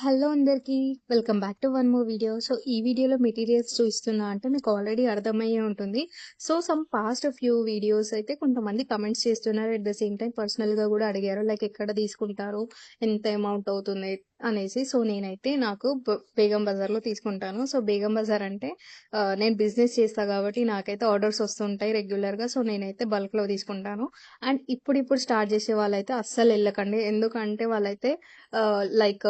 Hello అందరికీ. Welcome back to one more video. So, ఈ వీడియోలో మెటీరియల్స్ చూస్తున్నా అంటే మీకు ఆల్రెడీ అర్థమయ్యే ఉంటుంది. So, some past few videos అయితే కొంతమంది కమెంట్స్ చేస్తున్నారు. ఎట్ ద సేమ్ టైమ్ పర్సనల్‌గా గూడా అడిగారు. లైక్ ఎక్కడ తీసుకుంటారు? ఎంత అమౌంట్ అవుతుంది? అనేసి. సో, నేనైతే నాకు బేగం బజార్‌లో తీసుకుంటాను. సో, బేగం బజార్ అంటే నేను బిజినెస్ చేస్తా కాబట్టి నాకైతే ఆర్డర్స్ వస్తుంటాయి రెగ్యులర్‌గా. సో, నేనైతే బల్క్‌లో తీసుకుంటాను. అండ్ ఇప్పుడిప్పుడు స్టార్ట్ చేసే వాళ్ళైతే అస్సలు ఎళ్ళకండి. ఎందుకంటే వాళ్ళైతే లైక్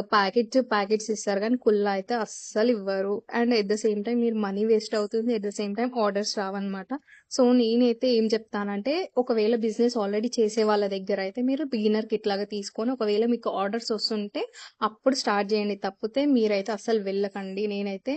ప్యాకెట్స్ ఇస్తారు గానీ, కుల్లా అయితే అస్సలివ్వరు. And at the same time మీరు మనీ వేస్ట్ అవుతుంది. At the same time orders రావన్నమాట. సో, నేనైతే ఏం చెప్తానంటే, ఒకవేళ బిజినెస్ ఆల్రెడీ చేసే వాళ్ళ దగ్గరైతే మీరు బిగినర్ కిట్ లాగా తీసుకొని, ఒకవేళ మీకు ఆర్డర్స్ వస్తుంటే అప్పుడు స్టార్ట్ చేయండి. తప్పితే మీరైతే అస్సలు వెళ్ళకండి. నేనైతే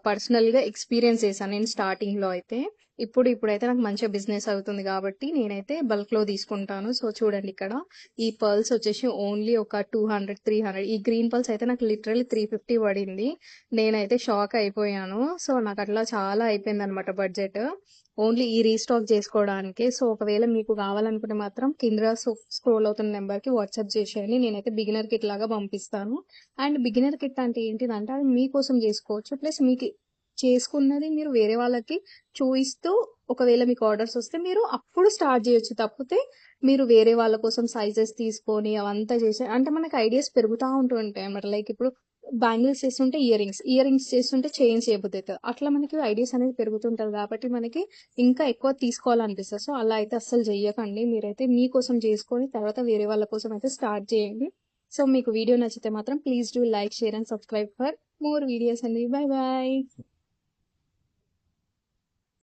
పర్సనల్‌గా ఎక్స్‌పీరియన్స్ చేశాను నేను స్టార్టింగ్‌లో అయితే. ఇప్పుడైతే నాకు మంచిగా బిజినెస్ అవుతుంది కాబట్టి నేనైతే బల్క్‌లో తీసుకుంటాను. సో, చూడండి ఇక్కడ ఈ పర్ల్స్ వచ్చేసి ఓన్లీ ఒక 200, 300 ఈ గ్రీన్ పర్ల్స్ అయితే నాకు లిటరల్లీ 350 పడింది. నేనైతే షాక్ అయిపోయాను. సో, నాకట్లా చాలా అయిపోయిందనమాట బడ్జెట్. ఓన్లీ ఈ రీస్టాక్ చేసుకోవడానికే. సో, ఒకవేళ మీకు కావాలనుకుంటే మాత్రం కింద స్క్రోల్ అవుతున్న నెంబర్‌కి వాట్సాప్ చేసేయండి. నేనైతే బిగినర్ కిట్ లాగా పంపిస్తాను. అండ్ బిగినర్ కిట్ అంటే ఏంటిదంటే అది మీకోసం చేసుకోవచ్చు. ప్లస్ మీకు చేసుకున్నది మీరు వేరే వాళ్ళకి చూయిస్తూ ఒకవేళ మీకు ఆర్డర్స్ వస్తే మీరు అప్పుడు స్టార్ట్ చేయొచ్చు. తప్పితే మీరు వేరే వాళ్ళ కోసం సైజెస్ తీసుకొని అవంతా చేసి అంటే మనకి ఐడియాస్ పెరుగుతా ఉంటూ ఉంటాయి అన్నమాట. లైక్ ఇప్పుడు బ్యాంగిల్స్ చేస్తుంటే ఇయర్ రింగ్స్ చేస్తుంటే చైన్స్ చేయబుద్దయితది. అట్లా మనకి ఐడియాస్ అనేది పెరుగుతుంటది కాబట్టి మనకి ఇంకా ఎక్కువ తీసుకోవాలనిపిస్తది. సో, అలా అయితే అస్సలు చెయ్యకండి. మీరైతే మీకోసం చేసుకొని తర్వాత వేరే వాళ్ళ కోసం అయితే స్టార్ట్ చేయండి. సో, మీకు వీడియో నచ్చితే మాత్రం please do like, share and subscribe for more videos అండి. బై.